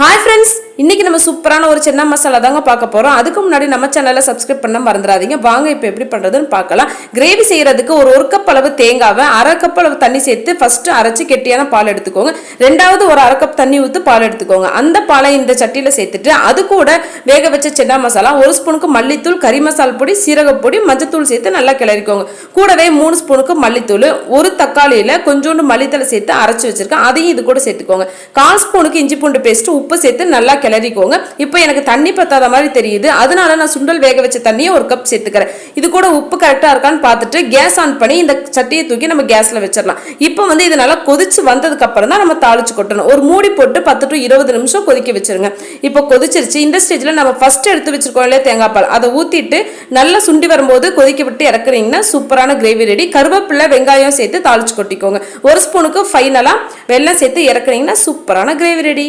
Hi friends, இன்னைக்கு நம்ம சூப்பரான ஒரு சென்னா மசாலா தாங்க பார்க்க போறோம். அதுக்கு முன்னாடி நம்ம சேனலை சப்ஸ்கிரைப் பண்ண மறந்துடாதீங்க. வாங்க இப்போ எப்படி பண்றதுன்னு பார்க்கலாம். கிரேவி செய்யறதுக்கு ஒரு கப் அளவு தேங்காவை 1/2 கப் அளவு தண்ணி சேர்த்து ஃபர்ஸ்ட் அரைச்சு கெட்டியான பால் எடுத்துக்கோங்க. ரெண்டாவது ஒரு 1/2 கப் தண்ணி ஊற்றி பால் எடுத்துக்கோங்க. அந்த பாலை இந்த சட்டியில சேர்த்துட்டு அது கூட வேக வச்ச சென்னா மசாலா 1 ஸ்பூனுக்கு மல்லித்தூள், கறி மசால் பொடி, சீரகப்பொடி, மஞ்சத்தூள் சேர்த்து நல்லா கிளறிக்கோங்க. கூடவே 3 ஸ்பூனுக்கு மல்லித்தூள், ஒரு தக்காளியில கொஞ்சோண்டு மல்லித்தலை சேர்த்து அரைச்சு வச்சிருக்கேன். அதையும் இது கூட சேர்த்துக்கோங்க. 1/4 ஸ்பூனுக்கு இஞ்சி பூண்டு பேஸ்ட், உப்பு சேர்த்து நல்லா கிளறிக்கோங்க. இப்போ எனக்கு தண்ணி பத்தாத மாதிரி தெரியுது, அதனால நான் சுண்டல் வேக வச்ச தண்ணியை 1 கப் சேர்த்துக்கிறேன். இது கூட உப்பு கரெக்டா இருக்கான்னு பார்த்துட்டு கேஸ் ஆன் பண்ணி இந்த சட்டியை தூக்கி நம்ம கேஸ்ல வச்சிடலாம். இப்போ இது நல்லா கொதிச்சு வந்ததுக்கு அப்புறம் தான் நம்ம தாளிச்சு கொட்டணும். ஒரு மூடி போட்டு 10 to 20 நிமிஷம் கொதிக்க வச்சிருங்க. இப்போ கொதிச்சிருச்சு. இந்த ஸ்டேஜ்ல நம்ம ஃபர்ஸ்ட் எடுத்து வச்சிருக்கோம் இல்லையா தேங்காய் பால், அதை ஊத்திட்டு நல்லா சுண்டி வரும்போது கொதிக்க விட்டு இறக்குறீங்கன்னா சூப்பரான கிரேவி ரெடி. கருவேப்பிலை, வெங்காயம் சேர்த்து தாளிச்சு கொட்டிக்கோங்க. 1 ஸ்பூனுக்கு ஃபைனலா வெல்லம் சேர்த்து இறக்குறீங்கன்னா சூப்பரான கிரேவி ரெடி.